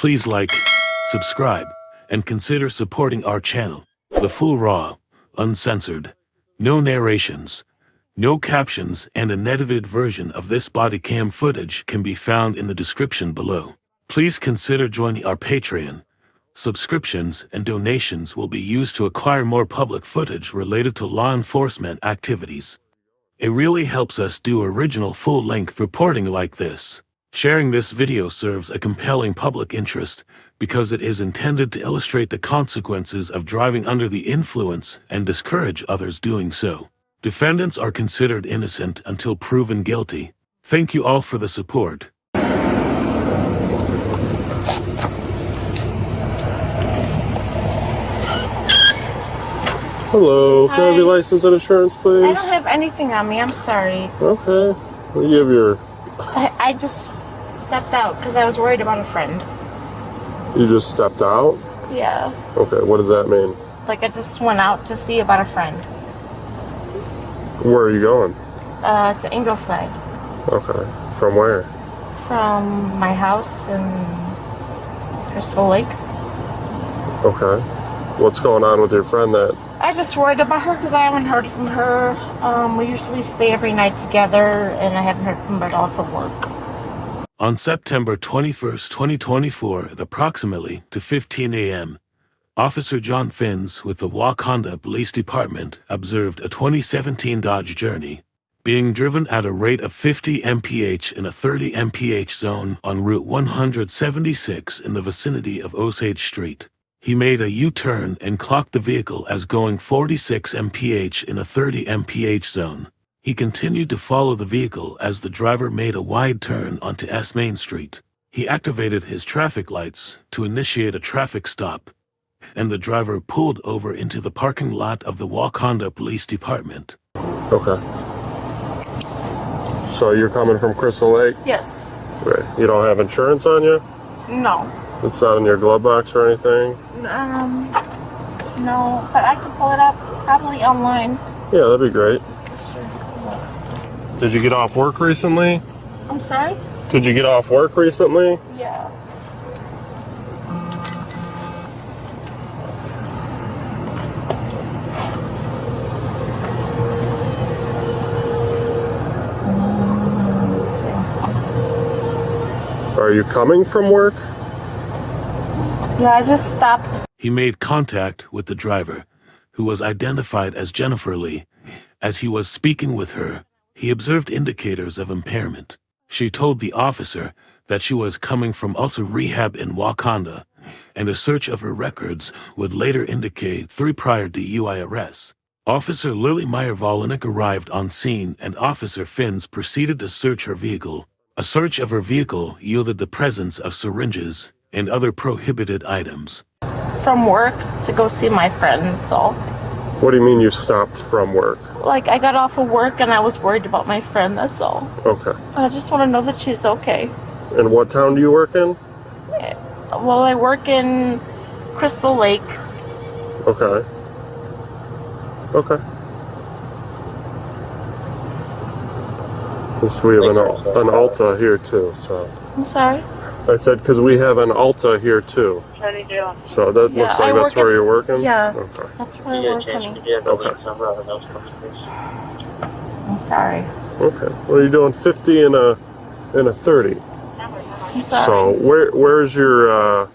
Please like, subscribe, and consider supporting our channel. The full raw, uncensored, no narrations, no captions, and an edited version of this body cam footage can be found in the description below. Please consider joining our Patreon. Subscriptions and donations will be used to acquire more public footage related to law enforcement activities. It really helps us do original full-length reporting like this. Sharing this video serves a compelling public interest because it is intended to illustrate the consequences of driving under the influence and discourage others doing so. Defendants are considered innocent until proven guilty. Thank you all for the support. Hello, can I have your license and insurance, please? I don't have anything on me, I'm sorry. Okay. Well, you have your... I just stepped out because I was worried about a friend. You just stepped out? Yeah. Okay, what does that mean? Like I just went out to see about a friend. Where are you going? To Ingleside. Okay. From where? From my house in Crystal Lake. Okay. What's going on with your friend that... I just worried about her because I haven't heard from her. We usually stay every night together, and I haven't heard from her at all for work. On September 21st, 2024, at approximately 2:15 a.m., Officer Jon Finze with the Wauconda Police Department observed a 2017 Dodge Journey being driven at a rate of 50 mph in a 30 mph zone on Route 176 in the vicinity of Osage Street. He made a U-turn and clocked the vehicle as going 46 mph in a 30 mph zone. He continued to follow the vehicle as the driver made a wide turn onto S Main Street. He activated his traffic lights to initiate a traffic stop, and the driver pulled over into the parking lot of the Wauconda Police Department. Okay. So you're coming from Crystal Lake? Yes. Right. You don't have insurance on you? No. It's not in your glove box or anything? No, but I can pull it up probably online. Yeah, that'd be great. Sure. Did you get off work recently? I'm sorry? Did you get off work recently? Yeah. Are you coming from work? Yeah, I just stopped. He made contact with the driver, who was identified as Jennifer Lee. As he was speaking with her, he observed indicators of impairment. She told the officer that she was coming from Alta Rehab in Wauconda, and a search of her records would later indicate 3 prior DUI arrests. Officer Lily Meyer-Volinek arrived on scene, and Officer Finze proceeded to search her vehicle. A search of her vehicle yielded the presence of syringes and other prohibited items. From work to go see my friend, that's all. What do you mean you stopped from work? Like, I got off of work and I was worried about my friend, that's all. Okay. I just want to know that she's okay. And what town do you work in? Well, I work in Crystal Lake. Okay. Okay. Because we have an Alta here too, so. I'm sorry? I said because we have an Alta here too. So that looks like that's where you're working? Yeah. Okay. That's where I work, honey. Okay. I'm sorry. Okay. Well, you're doing 50 in a 30. I'm sorry. So where's your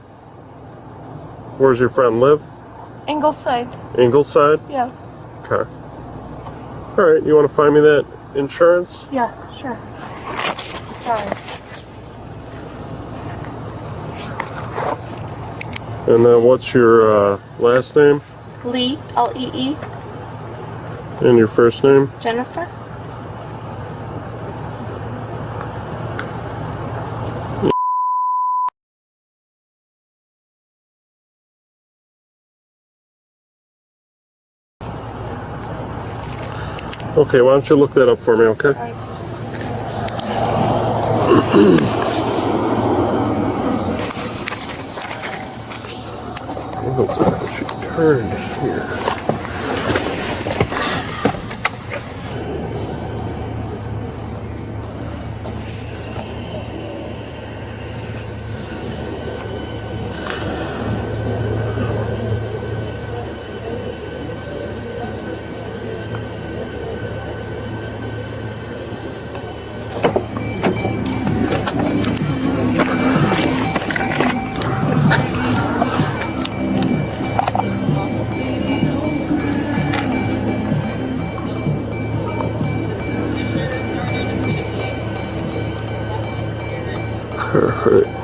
friend live? Ingleside. Ingleside? Yeah. Okay. All right. You want to find me that insurance? Yeah, sure. I'm sorry. And then what's your last name? Lee, L-E-E. And your first name? Jennifer. Okay, why don't you look that up for me, okay? Looks like she turned here. Alright.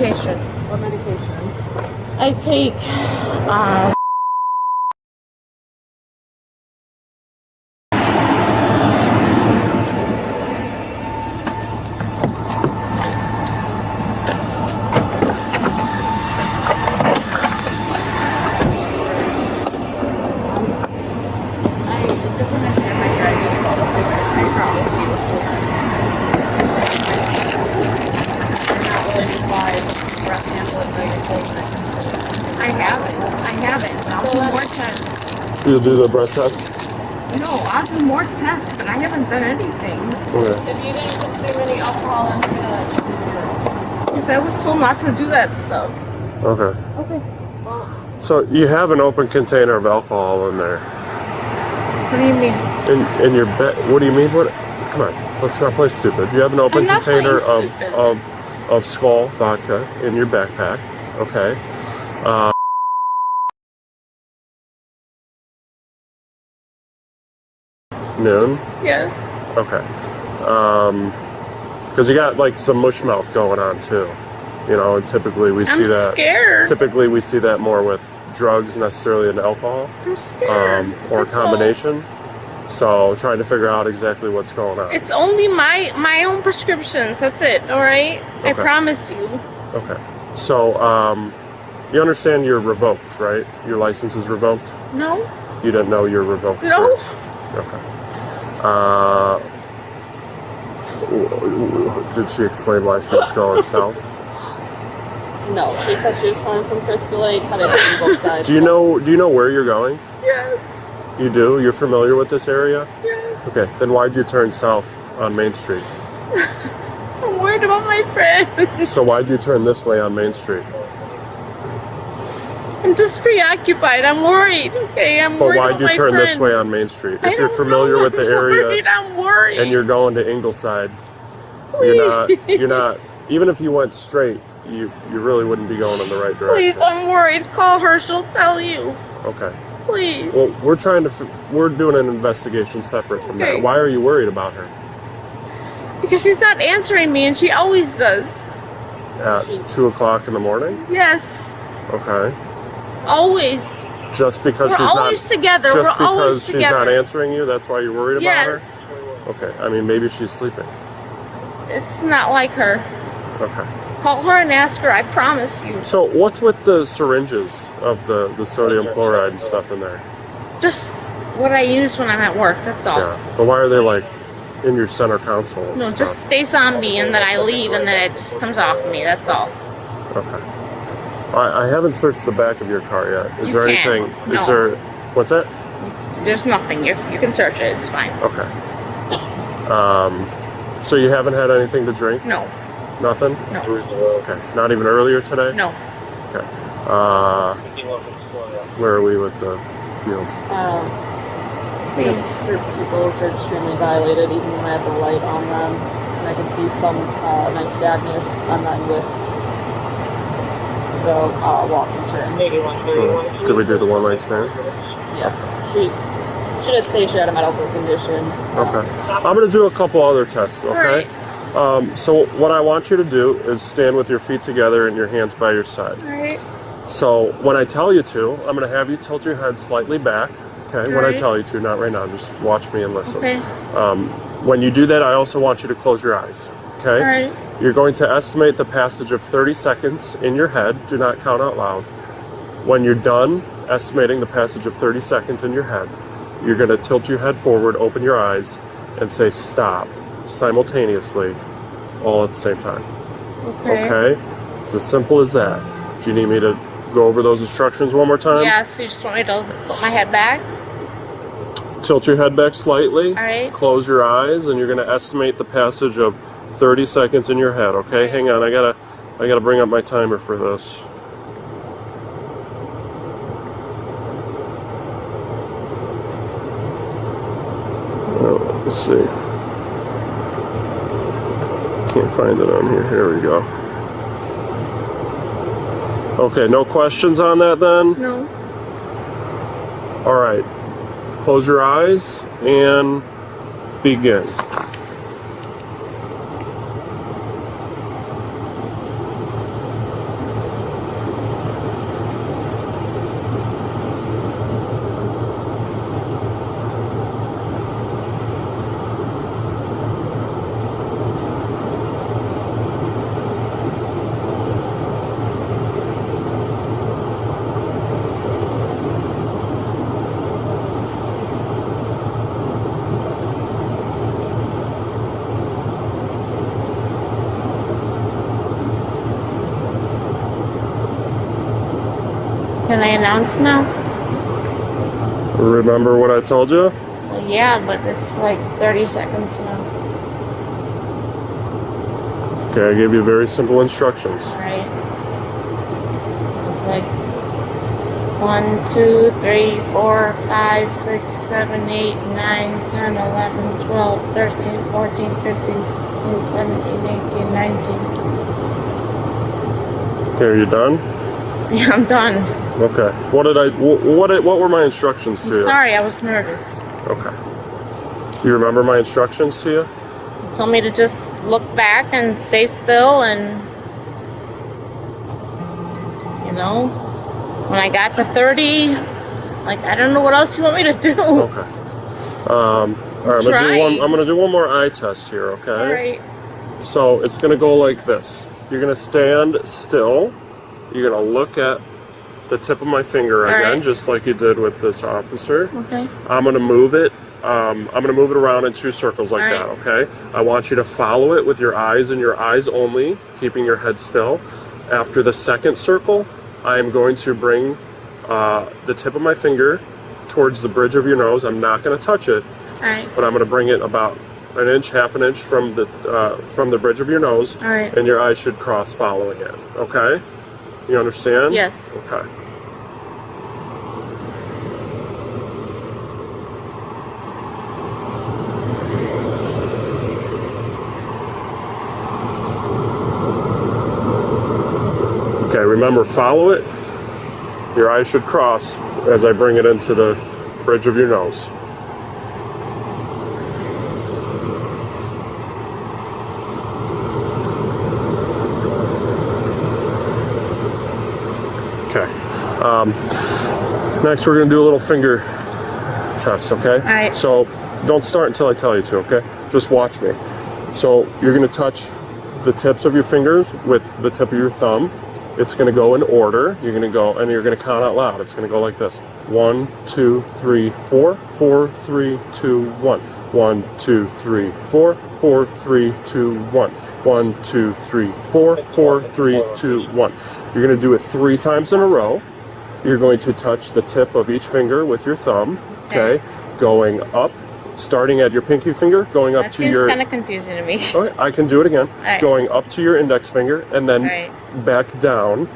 medication. What medication? I take, I haven't. I'll do more tests. You'll do the breath test? No, I'll do more tests, but I haven't done anything. Okay. If you didn't consume any alcohol, I'm gonna... Because I was told not to do that stuff. Okay. Okay. So you have an open container of alcohol in there. What do you mean? In your bed? What do you mean? What? Come on, let's not play stupid. You have an open I'm not container playing stupid. of Skull vodka in your backpack. Okay. Noon. Yes. Okay. Because you got like some mush mouth going on too. You know, and typically we see I'm that. scared. Typically we see that more with drugs necessarily than alcohol, I'm scared. or a That's all. combination. So trying to figure out exactly what's going on. It's only my own prescriptions. That's it. All right. I Okay. promise you. Okay. So you understand you're revoked, right? Your license is revoked. No. You didn't know you're revoked. No. Okay. Did she explain why she was going south? No, she said she was coming from Crystal Lake, headed to both sides. Do you know where you're going? Yes. You do? You're familiar with this area? Yes. Okay. Then why'd you turn south on Main Street? I'm worried about my friend. So why'd you turn this way on Main Street? I'm just preoccupied. I'm worried. Okay, I'm But worried why'd about you my turn friend. this way on Main Street? I If you're don't familiar know. with the area I'm worried. and you're going to Ingleside, you're not, even if you went straight, you really wouldn't be going in the right Please, direction. I'm worried. Call her. She'll tell you. Okay. Please. Well, we're doing an investigation separate from Okay. that. Why are you worried about her? Because she's not answering me, and she always does. At 2 o'clock in the morning? Yes. Okay. Always. Just because We're she's always not together. just We're always because she's not together. answering you, that's why you're worried about Yes. her? Okay. I mean, maybe she's sleeping. It's not like her. Okay. Call her and ask her. I promise you. So what's with the syringes of the sodium chloride and stuff in there? Just what I use when I'm at work. That's all. Yeah. But why are they like in your center console and No, stuff? just stays on me, and then I leave, and then it just comes off me. That's all. Okay. I haven't searched the back of your car yet. Is You there can. anything? Is No. there? What's that? There's nothing. You can search it. It's fine. Okay. So you haven't had anything to drink? No. Nothing? No. Okay. Not even earlier today? No. Okay. Where are we with the fields? Please. Your pupils are extremely dilated, even when I have the light on them. And I can see some nice dagness, and then with the walking turn. Did we do the one night stand? Yeah. She did say she had a medical condition. Okay. I'm going to do a couple other tests, okay? So what I want you to do is stand with your feet together and your hands by your side. All right. So when I tell you to, I'm going to have you tilt your head slightly back, okay? When I Right. tell you to, not right now, just watch me and listen. Okay. When you do that, I also want you to close your eyes, okay? All right. You're going to estimate the passage of 30 seconds in your head. Do not count out loud. When you're done estimating the passage of 30 seconds in your head, you're going to tilt your head forward, open your eyes, and say stop simultaneously, all at the same time. Okay? It's as simple as that. Do you need me to go over those instructions one more time? Yes. You just want me to put my head back? Tilt your head back slightly. All right. Close your eyes, and you're going to estimate the passage of 30 seconds in your head. Okay, hang on. I gotta bring up my timer for this. Let's see. Can't find it on here. Here we go. Okay, no questions on that then? No. All right. Close your eyes and begin. Can I announce now? Remember what I told you? Well, yeah, but it's like 30 seconds now. Okay, I gave you very simple instructions. Alright. It's like 1, 2, 3, 4, 5, 6, 7, 8, 9, 10, 11, 12, 13, 14, 15, 16, 17, 18, 19. Okay, are you done? Yeah, I'm done. Okay. What were my instructions to you? Sorry, I was nervous. Okay. Do you remember my instructions to you? You told me to just look back and stay still and, you know, when I got to 30, like, I don't know what else you want me to do. Okay. All right, I'm gonna do one more eye test here, okay? All right. So it's gonna go like this. You're gonna stand still. You're gonna look at the tip of my finger again, right. just like you did with this officer. Okay. I'm gonna move it. I'm gonna move it around in 2 circles like that, okay? I want you to follow it with your eyes and your eyes only, keeping your head still. After the second circle, I am going to bring the tip of my finger towards the bridge of your nose. I'm not gonna touch it, but I'm gonna bring it about an inch, half an inch from the bridge of your nose, and your eyes should cross following it, okay? You understand? Yes. Okay. Okay, remember, follow it. Your eyes should cross as I bring it into the bridge of your nose. Next, we're going to do a little finger test, okay? Alright. So, don't start until I tell you to, okay? Just watch me. So, you're going to touch the tips of your fingers with the tip of your thumb. It's going to go in order. You're going to go, and you're going to count out loud. It's going to go like this. 1, 2, 3, 4. 4, 3, 2, 1. 1, 2, 3, 4. 4, 3, 2, 1. 1, 2, 3, 4. 4, 3, 2, 1. You're going to do it 3 times in a row. You're going to touch the tip of each finger with your thumb, okay? Going up, starting at your pinky finger, going up to your... That seems kind of confusing to me. Okay, I can do it again. Right. Going up to your index finger, and then back down,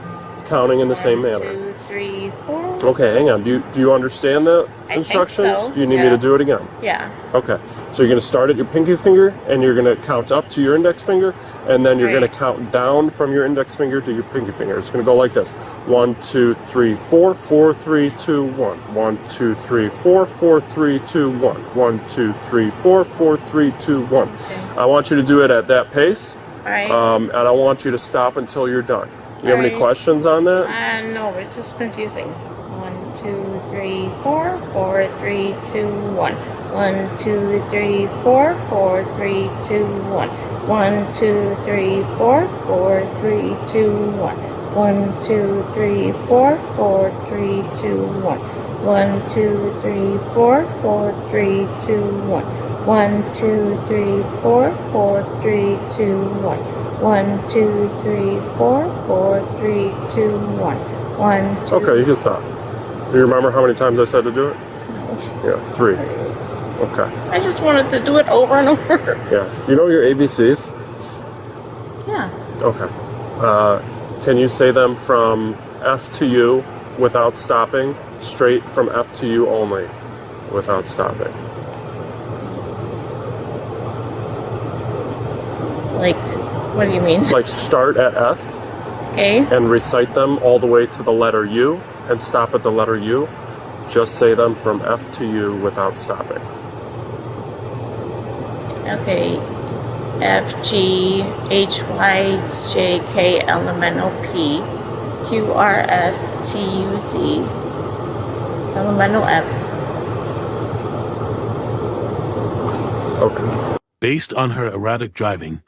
counting in the same manner. 1, 2, 3, 4. Okay, hang on. Do you understand the instructions? I think so. Do you need me to do it again? Yeah. Okay. So you're going to start at your pinky finger, and you're going to count up to your index finger, and then you're going to count down from your index finger to your pinky finger. It's going to go like this. 1, 2, 3, 4. 4, 3, 2, 1. 1, 2, 3, 4. 4, 3, 2, 1. 1, 2, 3, 4. 4, 3, 2, 1. Okay. I want you to do it at that pace, Alright. and I want you to stop until you're done. You have any questions on that? No, it's just confusing. 1, 2, 3, 4. 4, 3, 2, 1. 1, 2, 3, 4. 4, 3, 2, 1. 1, 2, 3, 4. 4, 3, 2, 1. 1, 2, 3, 4. 4, 3, 2, 1. 1, 2, 3, 4. 4, 3, 2, 1. 1, 2, 3, 4. 4, 3, 2, 1. 1, 2, 3, 4. 4, 3, 2, 1. 1, 2. Okay, you can stop. Do you remember how many times I said to do it? Yeah, 3. Okay. I just wanted to do it over and over. Yeah. You know your ABCs? Yeah. Okay. Can you say them from F to U without stopping? Straight from F to U only without stopping. Like, what do you mean? Like start at F and recite them all the way to the letter U and stop at the letter U. Just say them from F to U without stopping. Okay. F, G, H, Y, J, K, L, M, N, O, P, Q, R, S, T, U, Z, L, M, N, O, F. Okay. Based on her erratic driving,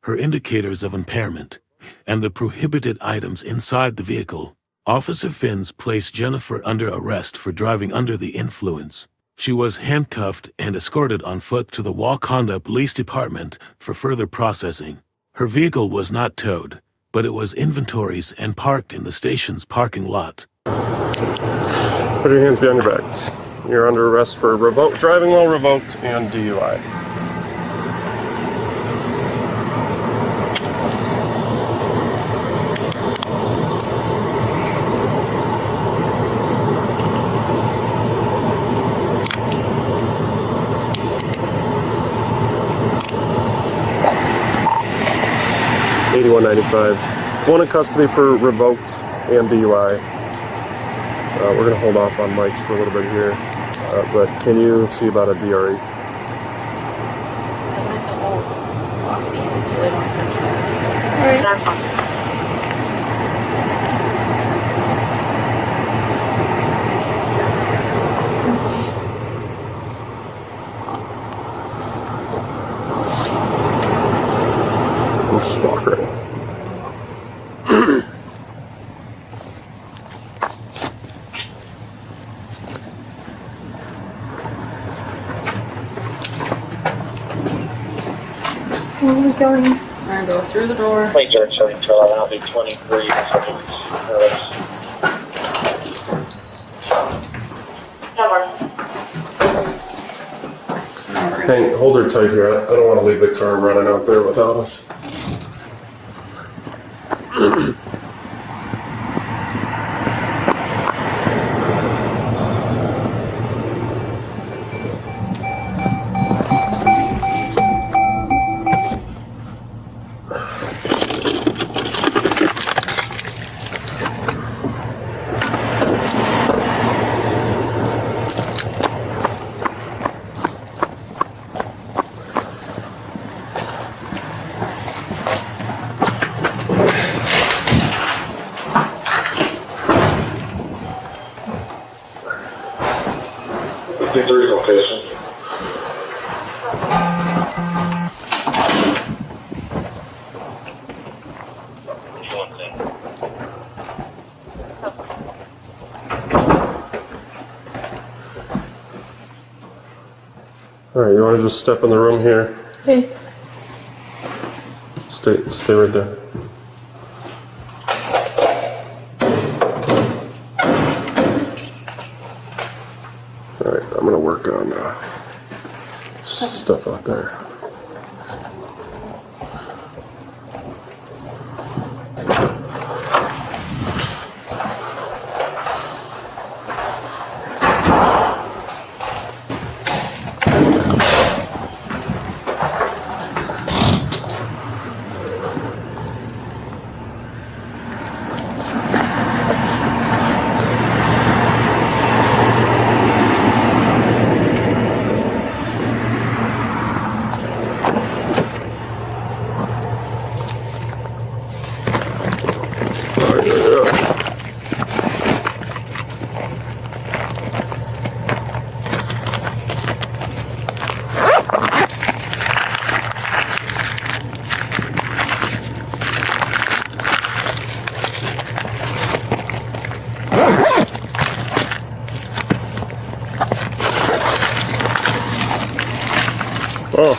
her indicators of impairment, and the prohibited items inside the vehicle, Officer Finze placed Jennifer under arrest for driving under the influence. She was handcuffed and escorted on foot to the Wauconda Police Department for further processing. Her vehicle was not towed, but it was inventoried and parked in the station's parking lot. Put your hands behind your back. You're under arrest for revoked, driving while revoked, and DUI. $81.95. One in custody for revoked and DUI. We're going to hold off on mics for a little bit here, but can you see about a DRE? We'll just walk right in. Where are we going? I'm gonna go through the door. Wait, George, sorry, I'll be 23 seconds. Hey, hold her tight here. I don't want to leave the car running out there without us. Location. All right, you want to just step in the room here? Okay. Stay right there. All right, I'm gonna work on stuff out there. Oh.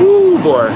Ooh, boy.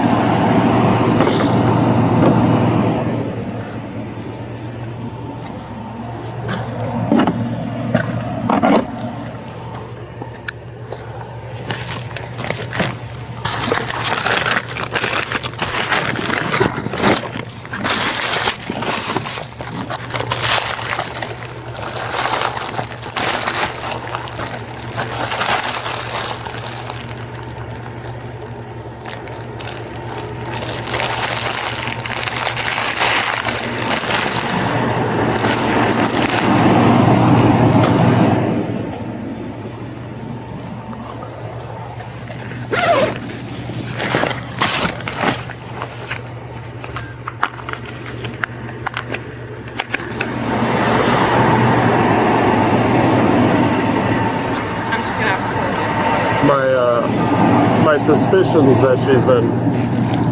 suspicions that she's been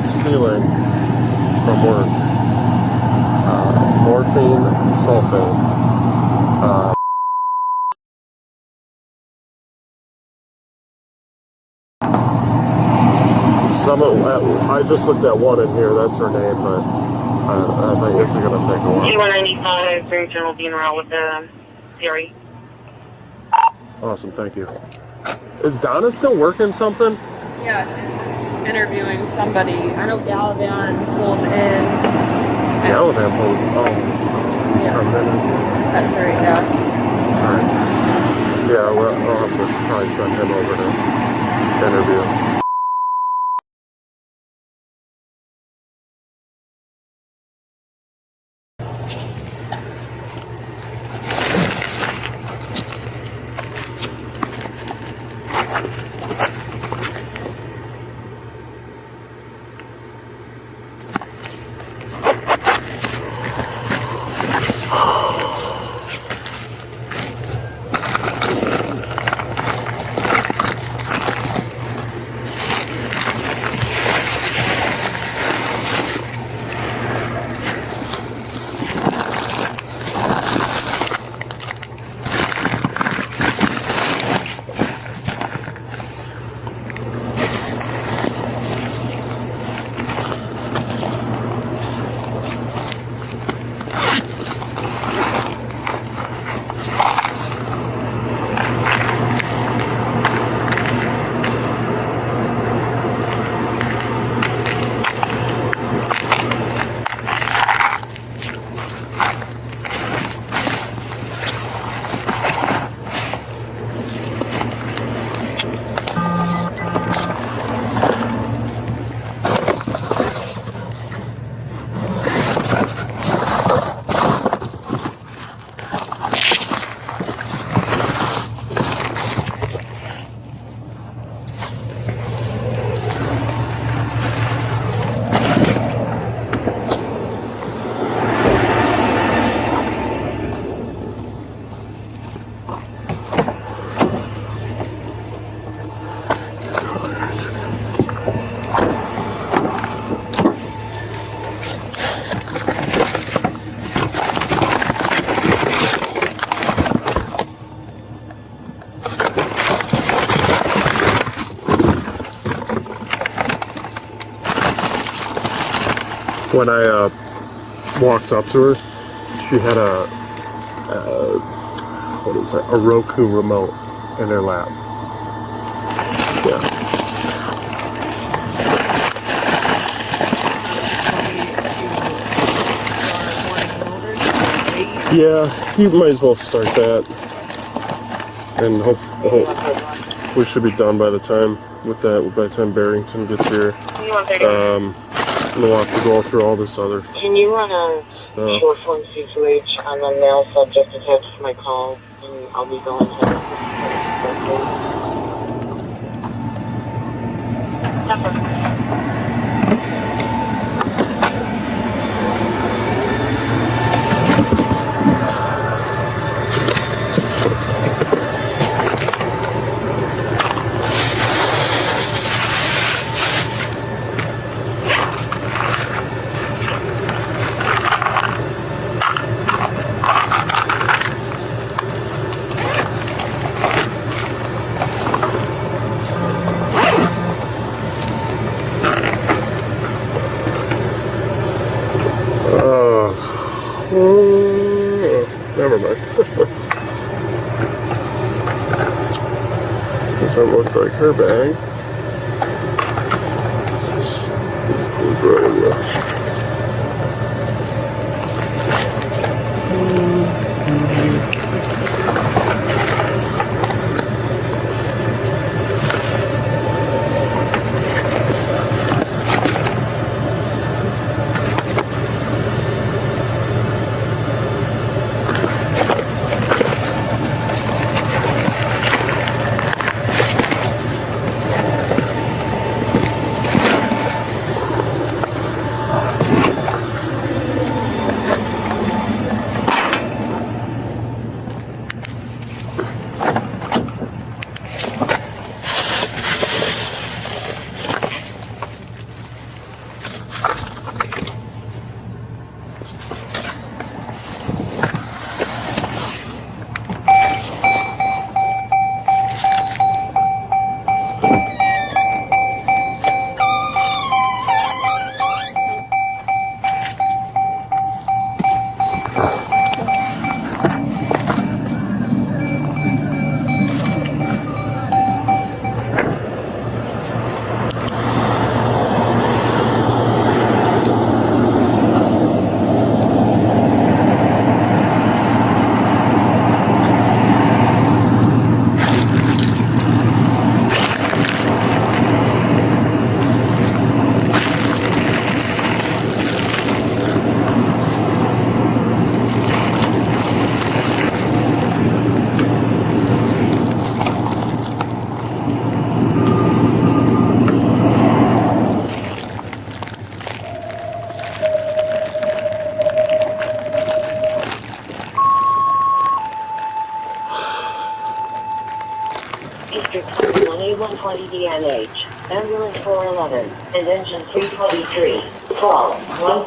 stealing from work. Morphine sulfate. I just looked at one in here. That's her name, but I think it's going to take a while. T195, Barrington will be en route with the Fury. Awesome, thank you. Is Donna still working something? Yeah, she's interviewing somebody. I know Gallivan pulled in. Gallivan pulled. Oh, Yeah. At her, yes. Alright. Yeah, well, I'll have to probably send him over to interview. When I walked up to her, she had a Roku remote in her lap. Yeah. Yeah, you might as well start that, and hope we should be done by the time Barrington gets here. And we'll have to go through all this other Can you run a stuff. short form C2H on the male subject attached to my call, and I'll be going to never mind. Doesn't look like her bag. NH, ambulance 411, and engine 323. Call 1.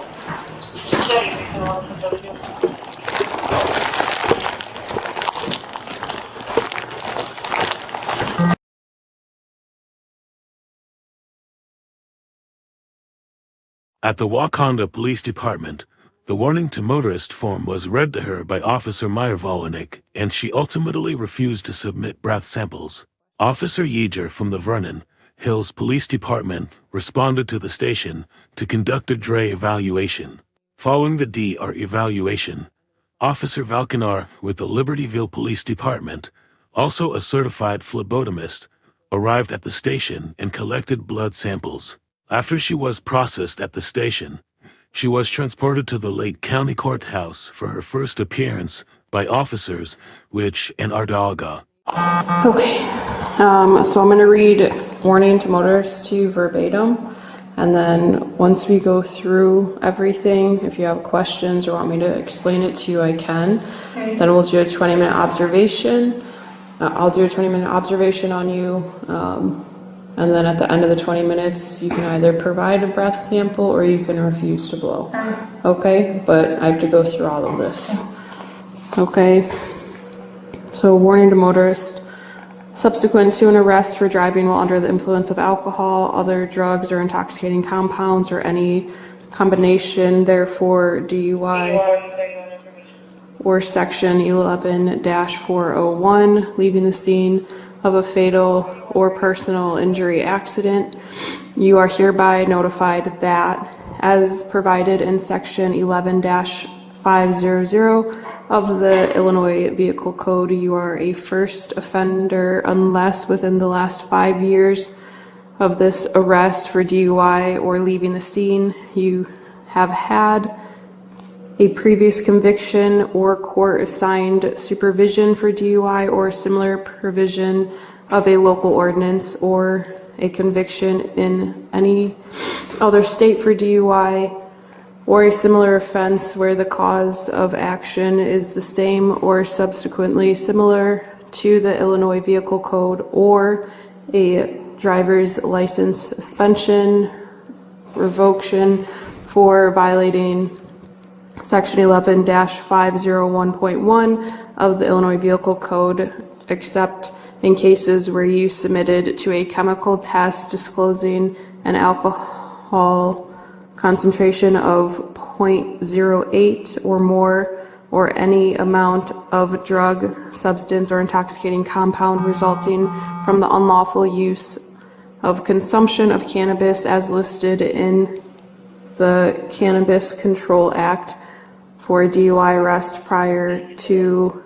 At the Wauconda Police Department, the warning to motorist form was read to her by Officer Meyer-Volinek, and she ultimately refused to submit breath samples. Officer Yeager from the Vernon Hills Police Department responded to the station to conduct a DRE evaluation. Following the DR evaluation, Officer Valkanar with the Libertyville Police Department, also a certified phlebotomist, arrived at the station and collected blood samples. After she was processed at the station, she was transported to the Lake County Courthouse for her first appearance by officers, which in Ardalga. Okay, so I'm going to read warning to motorists to you verbatim, and then once we go through everything, if you have questions or want me to explain it to you, I can. Okay. Then we'll do a 20-minute observation. I'll do a 20-minute observation on you. And then at the end of the 20 minutes, you can either provide a breath sample or you can refuse to blow. Okay? But I have to go through all of this. Okay? So, warning to motorists. Subsequent to an arrest for driving while under the influence of alcohol, other drugs, or intoxicating compounds, or any combination, therefore DUI, or Section 11-401, leaving the scene of a fatal or personal injury accident, you are hereby notified that, as provided in Section 11-500 of the Illinois Vehicle Code, you are a first offender unless within the last 5 years of this arrest for DUI or leaving the scene, you have had a previous conviction or court-assigned supervision for DUI or similar provision of a local ordinance, or a conviction in any other state for DUI or a similar offense where the cause of action is the same or subsequently similar to the Illinois Vehicle Code, or a driver's license suspension, revocation for violating Section 11-501.1 of the Illinois Vehicle Code, except in cases where you submitted to a chemical test disclosing an alcohol concentration of 0.08 or more, or any amount of drug, substance, or intoxicating compound resulting from the unlawful use of consumption of cannabis as listed in the Cannabis Control Act for a DUI arrest prior to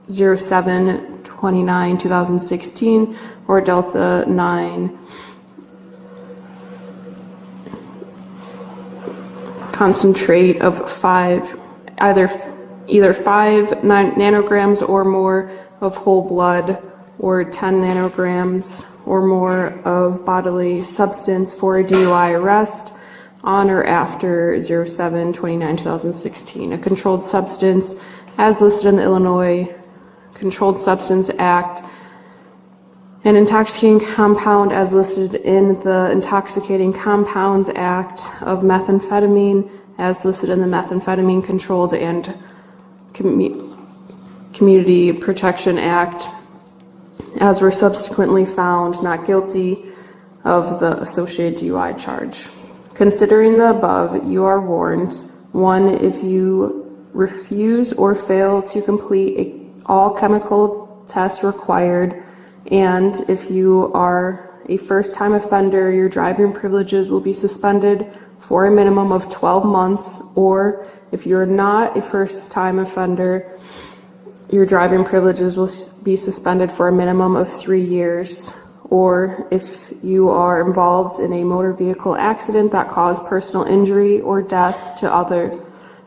07/29/2016 or Delta 9 concentrate of either 5 nanograms or more of whole blood, or 10 nanograms or more of bodily substance for a DUI arrest on or after 07/29/2016. A controlled substance as listed in the Illinois Controlled Substance Act, an intoxicating compound as listed in the Intoxicating Compounds Act of methamphetamine as listed in the Methamphetamine Controlled and Community Protection Act, as were subsequently found not guilty of the associated DUI charge. Considering the above, you are warned: 1, if you refuse or fail to complete all chemical tests required, and if you are a first-time offender, your driving privileges will be suspended for a minimum of 12 months, or if you're not a first-time offender, your driving privileges will be suspended for a minimum of 3 years, or if you are involved in a motor vehicle accident that caused personal injury or death to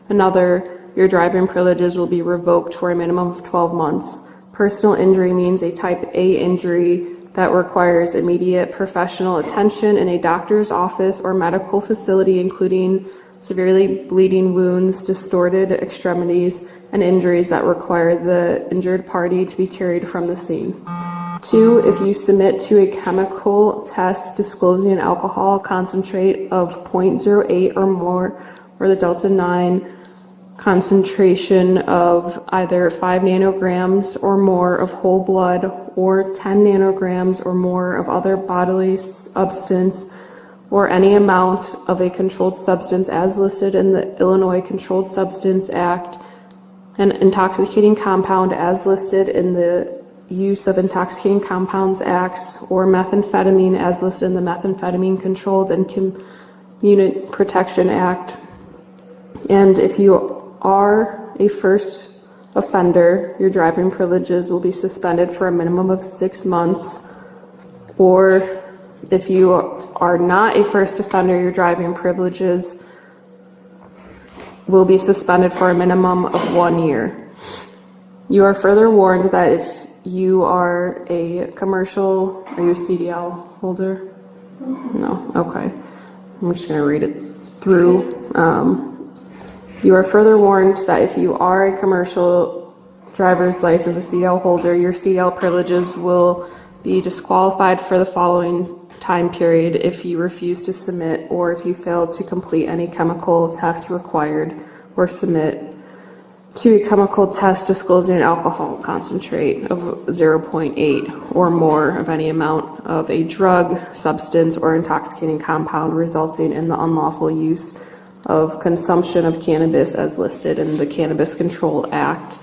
another, your driving privileges will be revoked for a minimum of 12 months. Personal injury means a type A injury that requires immediate professional attention in a doctor's office or medical facility, including severely bleeding wounds, distorted extremities, and injuries that require the injured party to be carried from the scene. 2, if you submit to a chemical test disclosing an alcohol concentrate of 0.08 or more, or the delta 9 concentration of either 5 nanograms or more of whole blood, or 10 nanograms or more of other bodily substance, or any amount of a controlled substance as listed in the Illinois Controlled Substance Act, an intoxicating compound as listed in the Use of Intoxicating Compounds Acts, or methamphetamine as listed in the Methamphetamine Controlled and Community Protection Act. And if you are a first offender, your driving privileges will be suspended for a minimum of 6 months. Or if you are not a first offender, your driving privileges will be suspended for a minimum of 1 year. You are further warned that if you are a commercial, are you a CDL holder? No, okay. I'm just going to read it through. You are further warned that if you are a commercial driver's license, a CDL holder, your CDL privileges will be disqualified for the following time period if you refuse to submit or if you fail to complete any chemical test required or submit to a chemical test disclosing an alcohol concentrate of 0.8 or more of any amount of a drug, substance, or intoxicating compound resulting in the unlawful use of consumption of cannabis as listed in the Cannabis Control Act,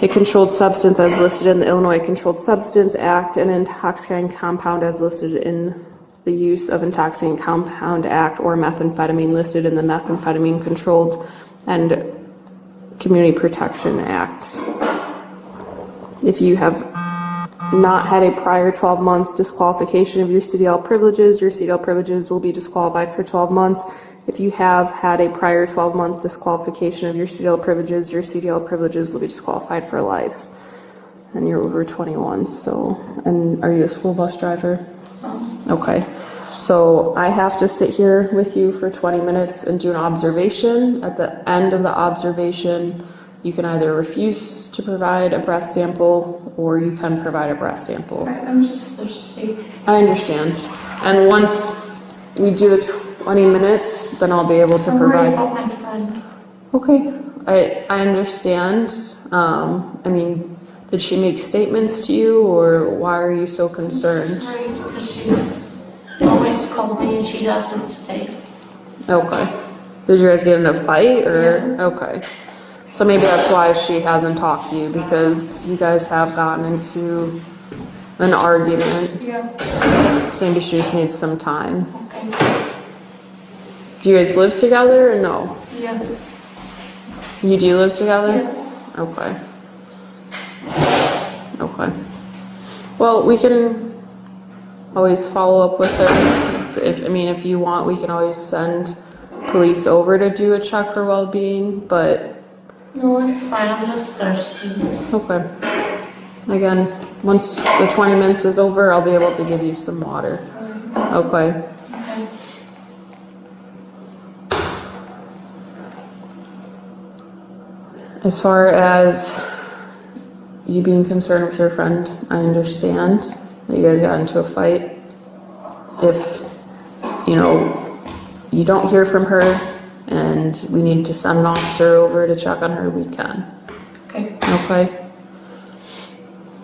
a controlled substance as listed in the Illinois Controlled Substance Act, an intoxicating compound as listed in the Use of Intoxicating Compound Act, or methamphetamine listed in the Methamphetamine Controlled and Community Protection Act. If you have not had a prior 12 months disqualification of your CDL privileges will be disqualified for 12 months. If you have had a prior 12-month disqualification of your CDL privileges will be disqualified for life. And you're over 21, so, and are you a school bus driver? Okay, so I have to sit here with you for 20 minutes and do an observation. At the end of the observation, you can either refuse to provide a breath sample or you can provide a breath sample. Right, I'm just thirsty. I understand. And once we do the 20 minutes, then I'll be able to I'm provide. worried about my friend. Okay, I understand. I mean, did she make statements to you, or why are you so concerned? Worried because she's always called me and she doesn't today. Okay. Did you guys get in a fight, or? Yeah. Okay. So maybe that's why she hasn't talked to you, because you guys have gotten into an argument. Yeah. So maybe she just needs some time. Okay. Do you guys live together or no? Yeah. You do live together? Yeah. Okay. Okay. Well, we can always follow up with her. If you want, we can always send police over to do a check for well-being, but... No, it's fine. I'm just thirsty. Okay. Again, once the 20 minutes is over, I'll be able to give you some water. Okay. Okay. As far as you being concerned with your friend, I understand that you guys got into a fight. If, you don't hear from her and we need to send an officer over to check on her, we can. Okay. Okay?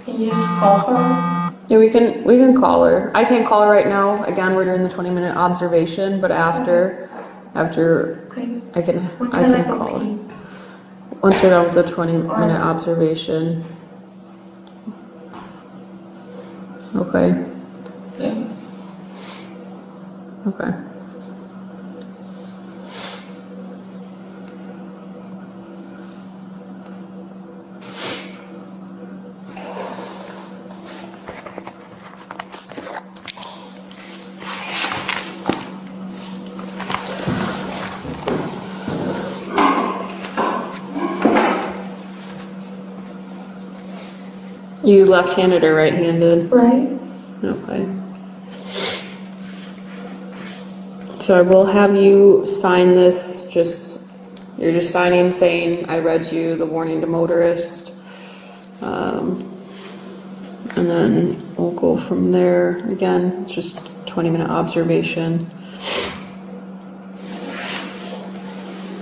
Can you just call her? Yeah, we can call her. I can't call her right now. Again, we're doing the 20-minute observation, but after Okay. I can What time I call her. be? Once we're done with the 20-minute observation. Okay. Okay. Okay. You left-handed or right-handed? Right. Okay. So I will have you sign this, you're just signing saying, I read you the warning to motorist. And then we'll go from there. Again, it's just 20-minute observation.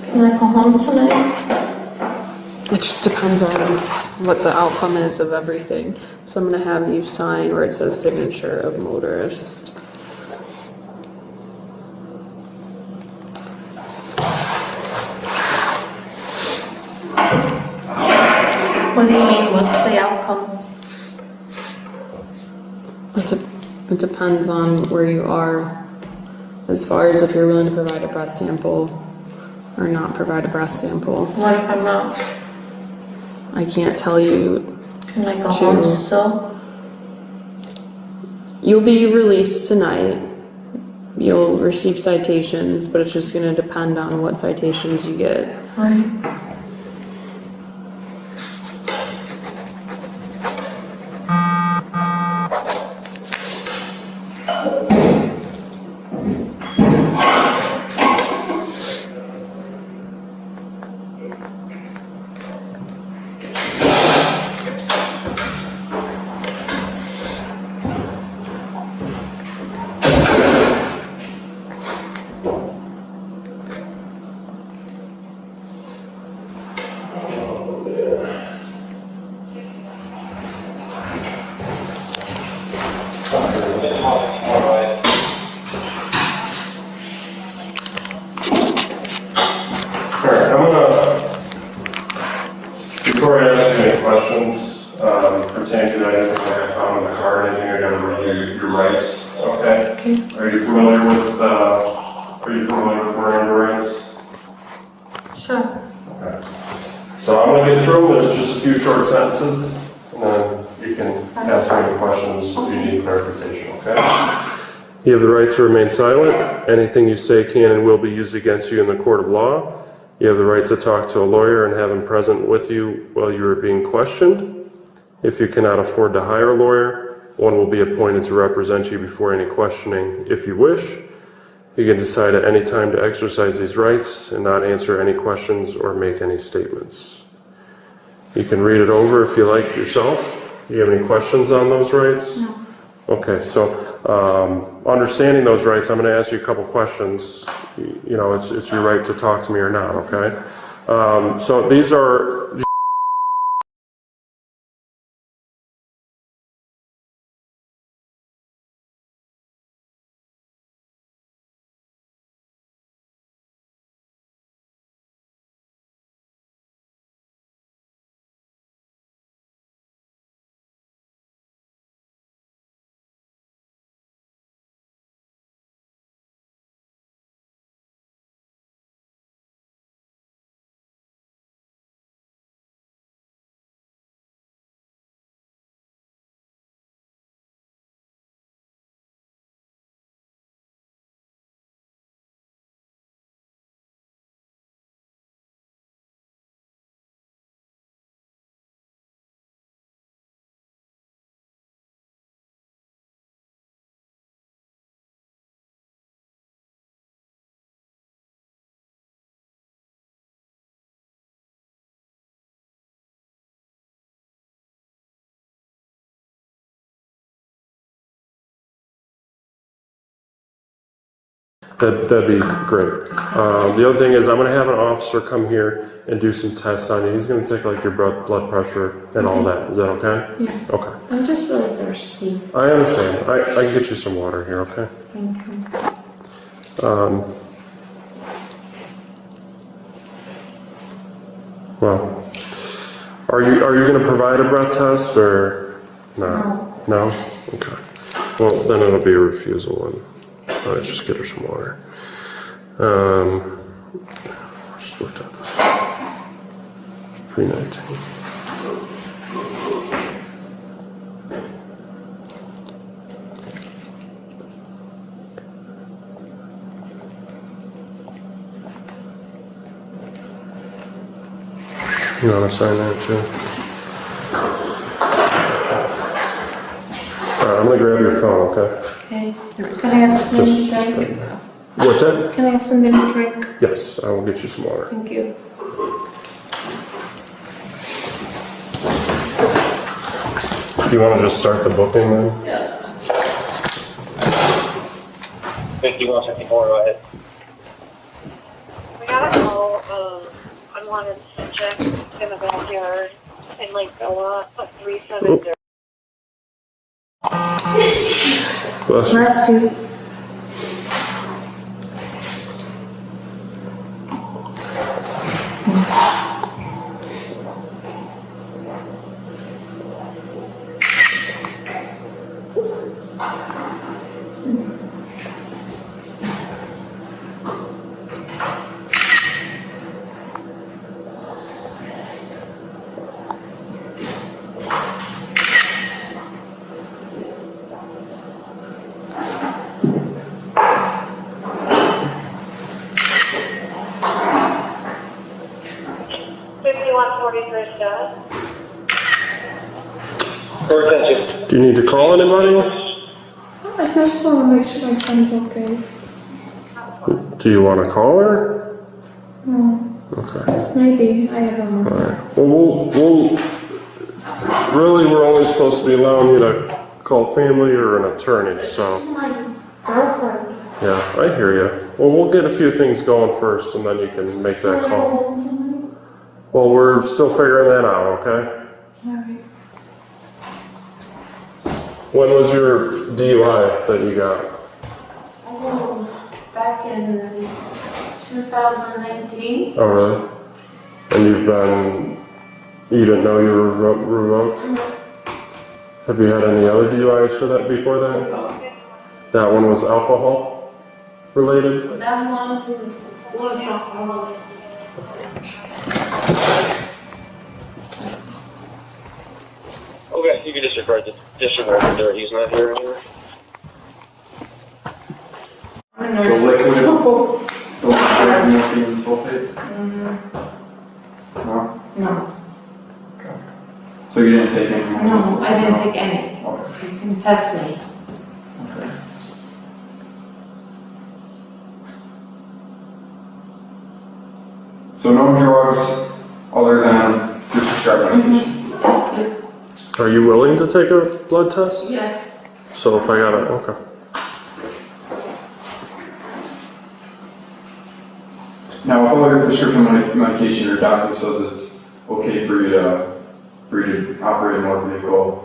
Can I go home tonight? It just depends on what the outcome is of everything. So I'm gonna have you sign where it says signature of motorist. What do you mean, what's the outcome? It depends on where you are as far as if you're willing to provide a breath sample or not provide a breath sample. What if I'm not? I can't tell you. Can I go home still? You'll be released tonight. You'll receive citations, but it's just going to depend on what citations you get. Right. Before I ask you any questions pertaining to anything like I found in the car or anything, I gotta review your rights, okay? Are you familiar with Miranda rights? Sure. Okay. So I'm gonna get through them, there's just a few short sentences, and then you can ask any questions if you need clarification, okay? You have the right to remain silent. Anything you say can and will be used against you in the court of law. You have the right to talk to a lawyer and have him present with you while you are being questioned. If you cannot afford to hire a lawyer, one will be appointed to represent you before any questioning if you wish. You can decide at any time to exercise these rights and not answer any questions or make any statements. You can read it over if you like yourself. Do you have any questions on those rights? No. Okay, so understanding those rights, I'm going to ask you a couple questions. You know, it's your right to talk to me or not, okay? So these are... That'd be great. The other thing is I'm going to have an officer come here and do some tests on you. He's going to take like your blood pressure and all that. Is that okay? Yeah. Okay. I'm just really thirsty. I understand. I can get you some water here, okay? Thank you. Well, are you going to provide a breath test or not? No? Okay. Well, then it'll be a refusal and I'll just get her some water. Just looked at this. 319. You want to sign that too? I'm going to grab your phone, okay? Okay. Can I have something to drink? What's that? Can I have something to drink? Yes, I will get you some water. Thank you. Do you want to just start the booking then? Yes. 5154, go ahead. We got a call, unwanted subject in the backyard in Lake Bella of 370. Bless you. Bless you. Do you need to call anybody? I just want to make sure my friend's okay. Do you want to call her? No, Okay. maybe. I don't know. Alright. Well, really, we're only supposed to be allowing you to call family or an attorney, so. She's my girlfriend. Yeah, I hear you. Well, we'll get a few things going first, and then you can make that Can I call. hold something? Well, we're still figuring that out, okay? Alright. When was your DUI that you got? Oh, back in 2019. Oh, really? And you didn't know you were revoked? Have you had any other DUIs for that before that? That one was alcohol related? That one was alcoholic. Okay, you can disregard the dirt. He's not here anymore. I'm a nurse. So, The liquid morphine sulfate? No? no, Okay. So you didn't take any more? no, I didn't take any. Okay. You can test me. Okay. So no drugs other than your prescribed medication? Are you willing to take a blood test? Yes. So if I got it, okay. Now with all your prescription medication, your doctor says it's okay for you to operate a motor vehicle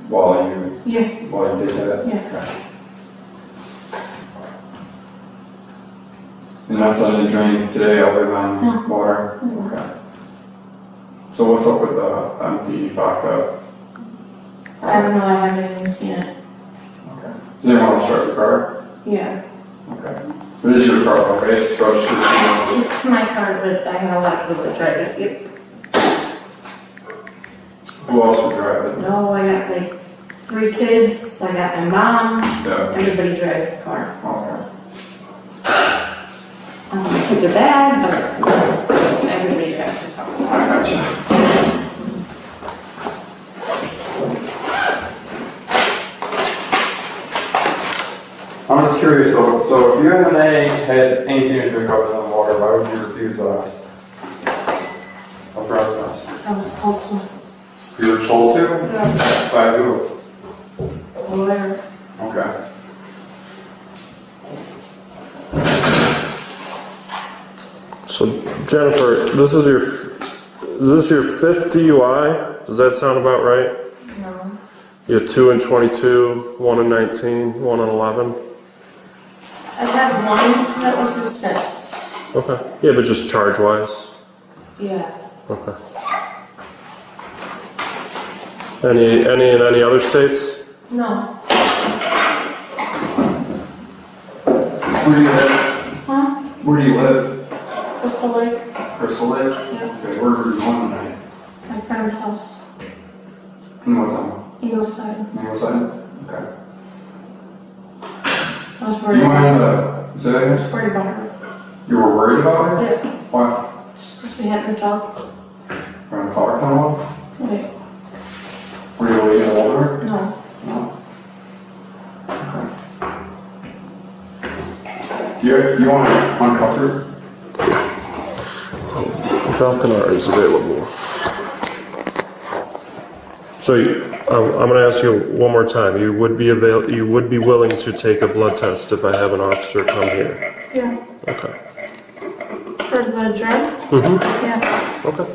while you take that? Yeah. Okay. And that's undrained today other than No. water? Okay. So what's up with the empty vodka? I don't know, I haven't even seen it. Okay. Does anyone else drive the car? Yeah. Okay. It is your car, okay? It's registered. It's my car, but I have a lot of people that drive it. Yep. Who else would drive it? No, I got like 3 kids. I got my mom. Yeah. Everybody drives the car. Okay. My kids are bad, but everybody drives the car. I gotcha. I'm just curious, so if you haven't had anything to drink other than water, why would you refuse a drug test? I was told to. You were told to? Yeah. By who? A lawyer. Okay. So Jennifer, this is your 5th DUI? Does that sound about right? No. You had 2 in 22, 1 in 19, 1 in 11? I had one that was dismissed. Okay. Yeah, but just charge-wise? Yeah. Okay. Any in any other states? No. Where do you live? Huh? Where do you live? Crystal Lake? Crystal Lake? Yeah. Okay, where were you going tonight? My friend's house. In what town? Eagleside. Hillside? Okay. I was Do worried you about mind, her. say that I again? was worried about her. You were worried about her? Yeah. Why? Just because we hadn't talked. Trying to talk to him? Wait. Were you really gonna hold her? No. No. Okay. You want to uncuff her? Falconer is available. So So I'm going to ask you one more time. You would be willing to take a blood test if I have an officer come here? Yeah. Okay. For the drugs? Yeah. Okay.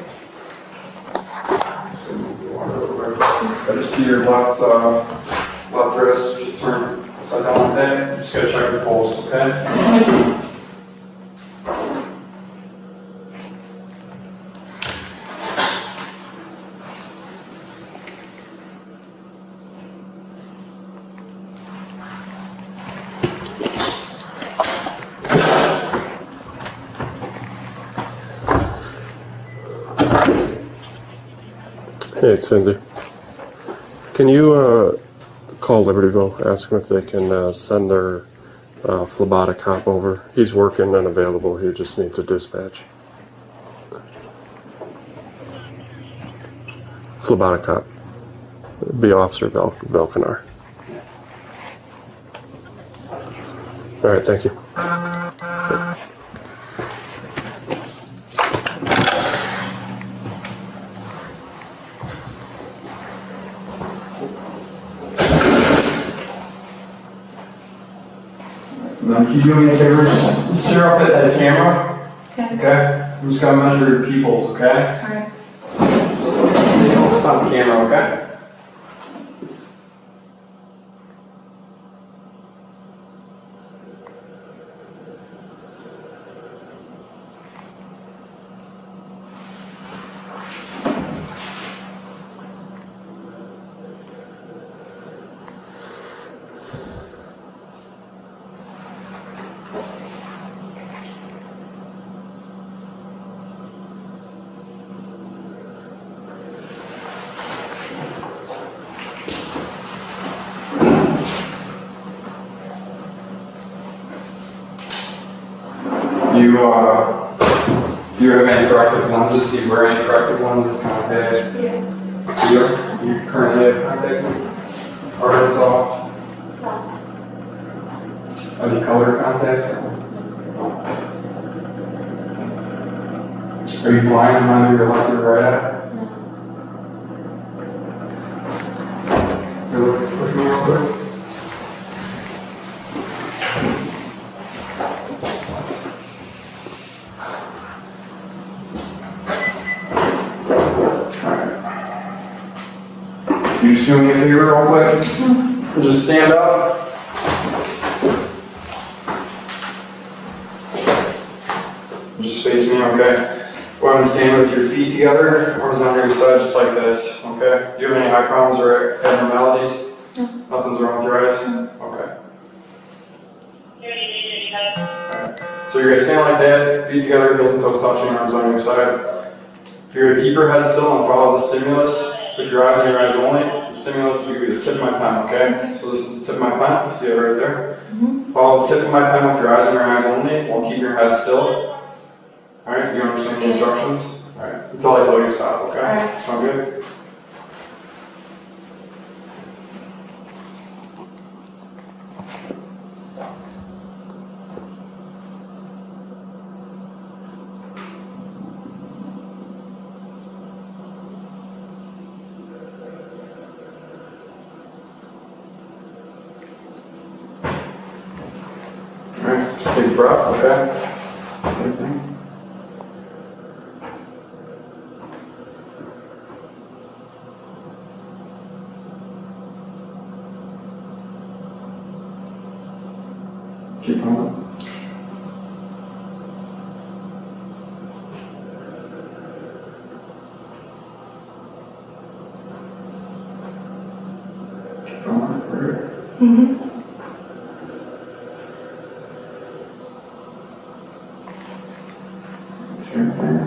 I just see your left wrist just turn upside down like that. Just gotta check the pulse, okay? Hey, it's Finze. Can you call Libertyville, ask them if they can send their phlebotic cop over? He's working and available. He just needs a dispatch. Phlebotic cop. Be Officer Valkanar. All right, thank you. Now, can you do me a favor? Just stare up at that camera. Okay. I'm just gonna measure your pupils, okay? Alright. Stay focused on the camera, okay? Do you have any corrective lenses? Do you wear any corrective lenses? Contacts? Yeah. You currently have contacts? Or soft? Any color contacts? Are you blind in either your left or right eye? No. You're looking real quick. Can you just do me a favor real quick? Just stand up. Just face me, okay? Go ahead and stand with your feet together, arms on your side just like this, okay? Do you have any eye problems or abnormalities? No. Nothing's wrong with your eyes? Okay. Alright. So you're gonna stand like that, feet together, heels and toes touching, arms on your side. If you're gonna keep your head still and follow the stimulus, with your eyes on your eyes only, the stimulus is going to be the tip of my pen, okay? So this is the tip of my pen, you see it right there? Follow the tip of my pen with your eyes on your eyes only, while keeping your head still. Alright, do you understand the instructions? Alright, until I tell you to stop, okay? Alright. Sound good? Alright, just take a breath, okay? Same thing. Keep going. Keep going. Same thing.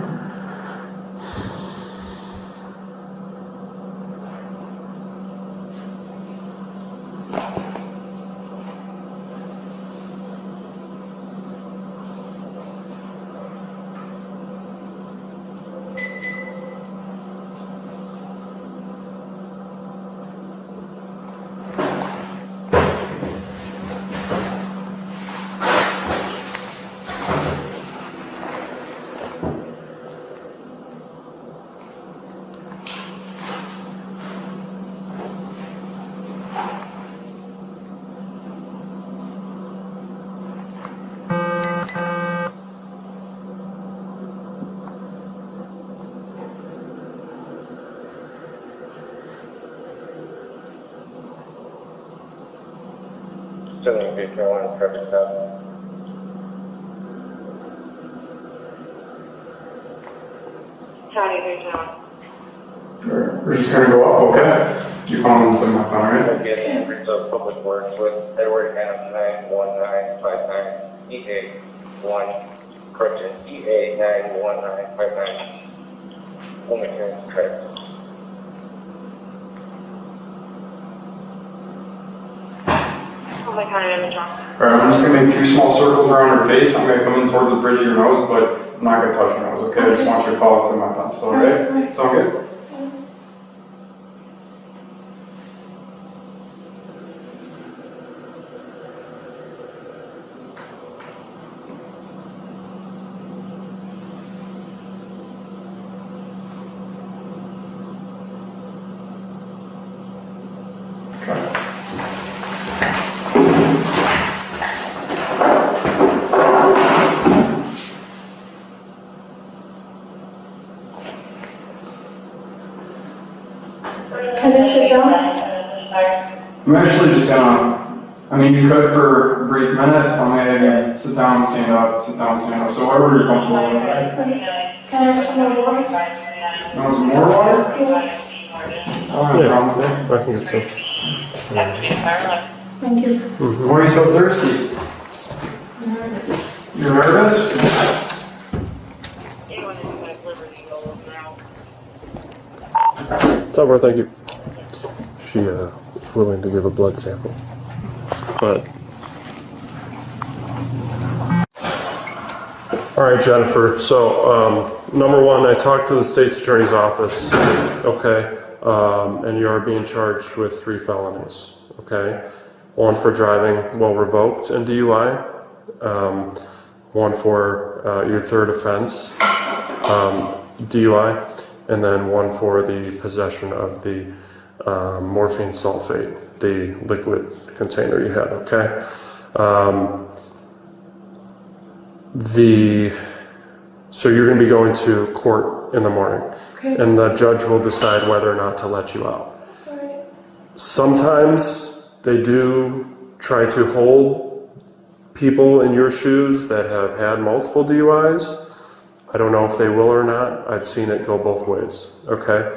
Sending a Carolina traffic stop. County, there's no. We're just gonna go up, okay? You found them in my phone, right? Gettin brings up Public Works with Edward M 91959 EA1, correction, EA 91959. Only here is correct. Oh my God, I'm in the Alright, I'm just gonna make 2 small circles around your face. I'm gonna come in towards the bridge of your nose, but I'm not gonna touch your nose, okay? I just want you to follow through my pencil, alright? Sound good? Can I sit down? I'm actually just gonna, I mean, you could for a brief minute. I'm gonna sit down, stand up, sit down, stand up. So whatever you're comfortable with, right? Can I have some more water? You want some more water? I don't have a problem with that. I can get some. Thank you. Why are you so thirsty? You're nervous? It's over, thank you. She was willing to give a blood sample. But. All right, Jennifer. So, number one, I talked to the state's attorney's office, okay? And you are being charged with 3 felonies, okay? 1 for driving while revoked and DUI, 1 for your 3rd offense, DUI, and then 1 for the possession of the morphine sulfate, the liquid container you had, okay? So you're going to be going to court in the morning, Okay. and the judge will decide whether or not to let you out. Alright. Sometimes they do try to hold people in your shoes that have had multiple DUIs. I don't know if they will or not. I've seen it go both ways, okay?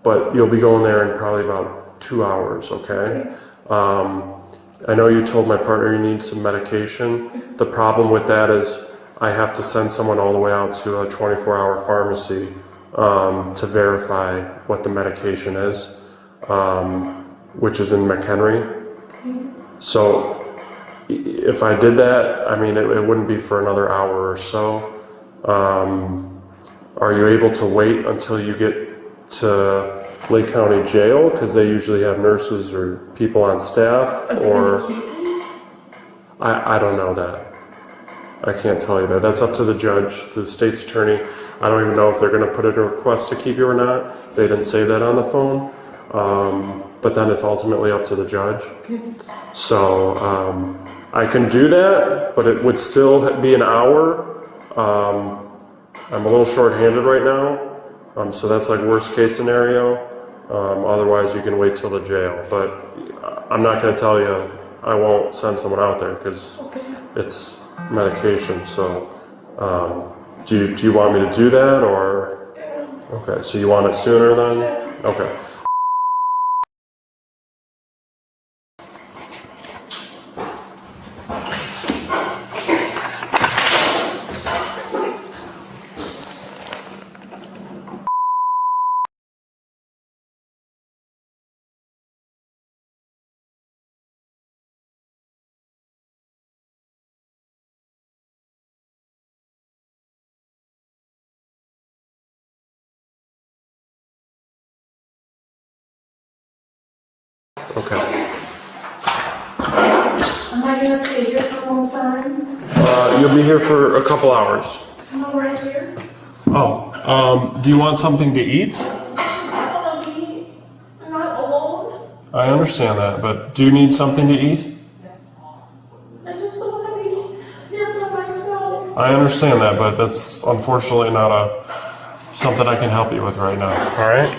But you'll be going there in probably about 2 hours, okay? I know you told my partner you need some medication. The problem with that is I have to send someone all the way out to a 24-hour pharmacy to verify what the medication is, which is in McHenry. So if I did that, I mean, it wouldn't be for another hour or so. Are you able to wait until you get to Lake County Jail? Because they usually have nurses or people on staff, or I don't know that. I can't tell you that. That's up to the judge, the state's attorney. I don't even know if they're going to put in a request to keep you or not. They didn't say that on the phone. But then it's ultimately up to the judge. Okay. So I can do that, but it would still be an hour. I'm a little short-handed right now, so that's like worst case scenario. Otherwise, you can wait till the jail. But I'm not going to tell you I won't send someone out there because it's medication. So do you want me to do that, or? Okay, so you want it sooner then? Okay. Okay. Am I gonna stay here for a long time? You'll be here for a couple hours. Am I right here? Oh, do you want something to eat? I just wanna be not alone. I understand that, but do you need something to eat? I just don't wanna be here by myself. I understand that, but that's unfortunately not something I can help you with right now. All right?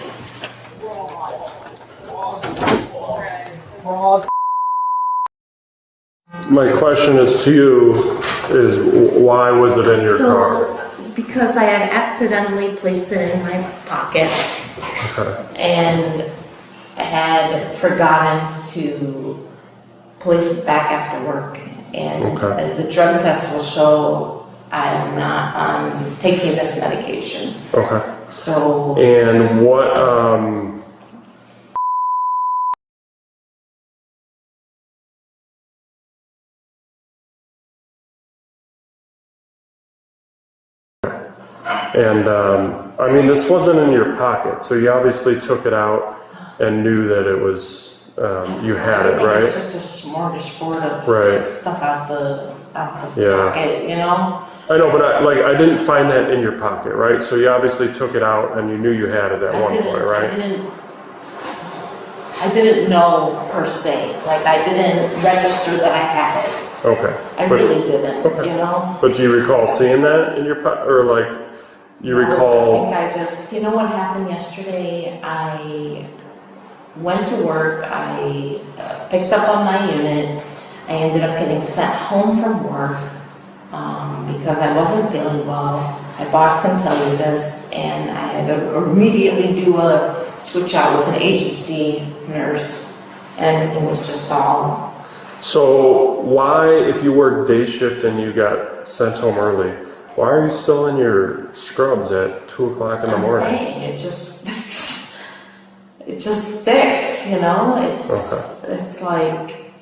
My question is to you is why was it in your car? Because I had accidentally placed it in my pocket and had forgotten to place it back after work. And as the drug test will show, I am not taking this medication. Okay. So. And what, I mean, this wasn't in your pocket, so you obviously took it out and knew that it was, you had it, right? It's just a smorgasbord of stuff out the pocket, you know? I know, but I didn't find that in your pocket, right? So you obviously took it out and you knew you had it at one point, right? I didn't know per se. Like, I didn't register that I had it. Okay. I really didn't, you know? But do you recall seeing that in your pocket, or like, you recall? I think I just, you know what happened yesterday? I went to work, I picked up on my unit, I ended up getting sent home from work because I wasn't feeling well. My boss can tell you this, and I had to immediately do a switch out with an agency nurse, and everything was just all. So why, if you work day shift and you got sent home early, why are you still in your scrubs at 2 o'clock in the morning? I'm saying, it just sticks, you know? It's like,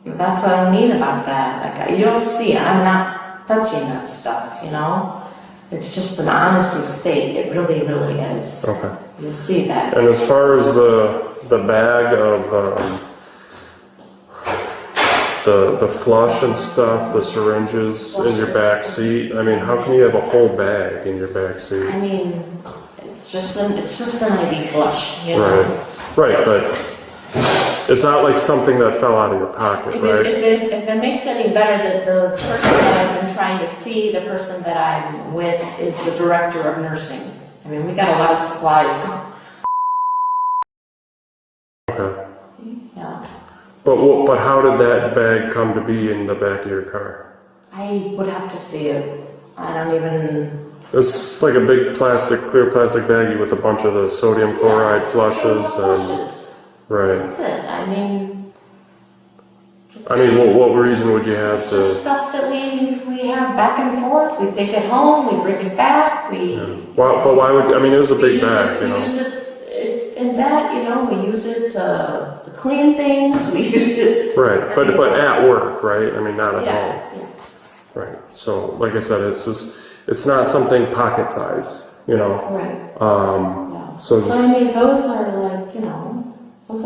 that's what I mean about that. Like, you don't see, I'm not touching that stuff, you know? It's just an honest mistake. It really, really is. Okay. You'll see that. And as far as the bag of the flush and stuff, the syringes in your back seat, I mean, how can you have a whole bag in your back seat? I mean, it's just an IV flush, you know? Right, but it's not like something that fell out of your pocket, right? If it makes any better, that the person that I've been trying to see, the person that I'm with, is the director of nursing. I mean, we got a lot of supplies. Okay. Yeah. But how did that bag come to be in the back of your car? I would have to see it. I don't even. It's like a big clear plastic baggie with a bunch of the sodium chloride flushes and. Right. That's it. I mean, what reason would you have it's to? Just stuff that we have back and forth. We take it home. We bring it back. But why would? I mean, it was a big bag, you know. We use it in that, you know. We use it to clean things. We use it. Right, but at work, right? I mean, not at home. Yeah. Right. So, like I said, it's not something pocket sized, you know. Right. Yeah. So. But I mean, those are like, you know. The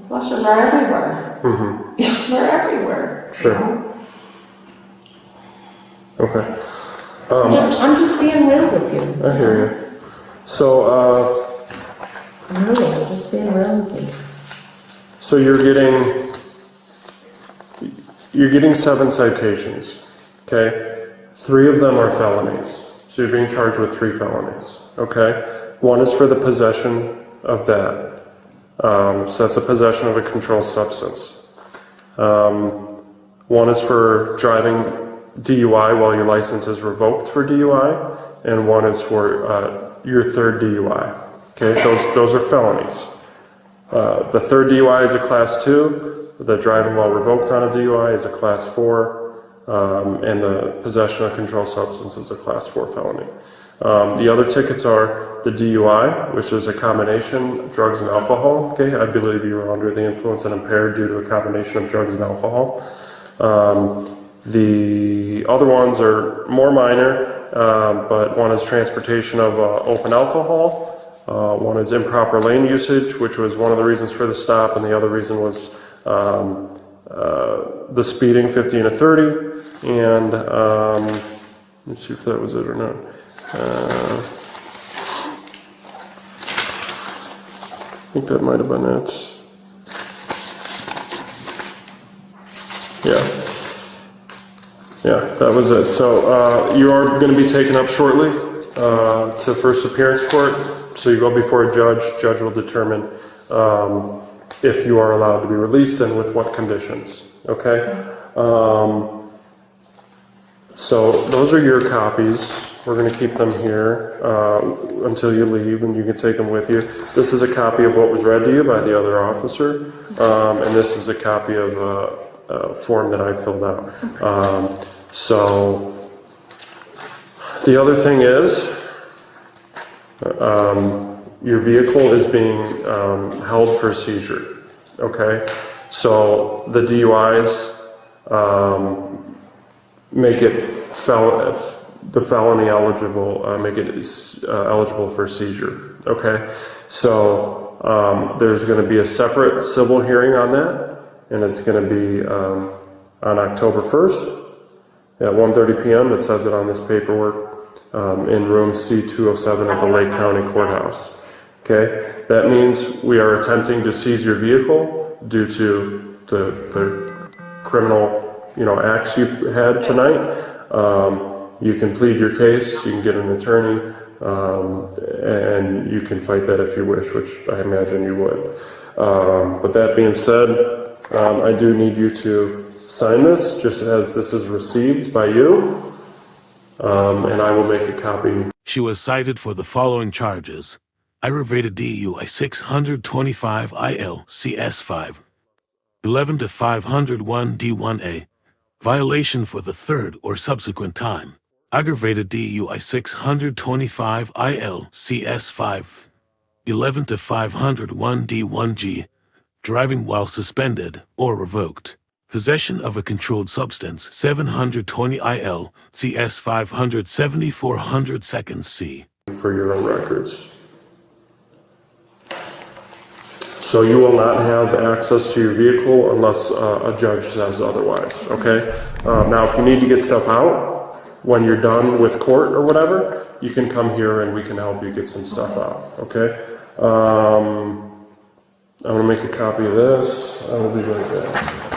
flushes are everywhere. Mm-hmm. They're everywhere. Sure. You know? Okay. I'm just being real with you. I hear you. So, I'm just being real with you. So you're getting 7 citations. Okay, 3 of them are felonies. So you're being charged with 3 felonies. Okay. 1 is for the possession of that. So that's a possession of a controlled substance. 1 is for driving DUI while your license is revoked for DUI, and 1 is for your 3rd DUI. Okay, those are felonies. The 3rd DUI is a class 2. The driving while revoked on a DUI is a class 4. And the possession of controlled substance is a class 4 felony. The other tickets are the DUI, which is a combination of drugs and alcohol. Okay, I believe you were under the influence and impaired due to a combination of drugs and alcohol. The other ones are more minor, but 1 is transportation of open alcohol. 1 is improper lane usage, which was one of the reasons for the stop, and the other reason was the speeding, 50 and a 30, and let's see if that was it or not. I think that might have been it. Yeah, that was it. So you are going to be taken up shortly to first appearance court. So you go before a judge. Judge will determine if you are allowed to be released and with what conditions, okay? So those are your copies. We're going to keep them here until you leave, and you can take them with you. This is a copy of what was read to you by the other officer, and this is a copy of a form that I filled out. So the other thing is, your vehicle is being held for seizure, okay? So the DUIs make it the felony eligible, make it eligible for seizure, okay? So there's going to be a separate civil hearing on that, and it's going to be on October 1st at 1:30 p.m. It says it on this paperwork in room C207 at the Lake County Courthouse, okay? That means we are attempting to seize your vehicle due to the criminal acts you had tonight. You can plead your case, you can get an attorney, and you can fight that if you wish, which I imagine you would. But that being said, I do need you to sign this, just as this is received by you, and I will make a copy. She was cited for the following charges: aggravated DUI 625 IL CS5, 11 to 501 D1A, violation for the third or subsequent time; aggravated DUI 625 IL CS5, 11 to 501 D1G, driving while suspended or revoked; possession of a controlled substance 720 IL CS 570 400 seconds C. For your own records. So you will not have access to your vehicle unless a judge says otherwise, okay? Now, if you need to get stuff out when you're done with court or whatever, you can come here and we can help you get some stuff out, okay? I'm gonna make a copy of this. I will be right back.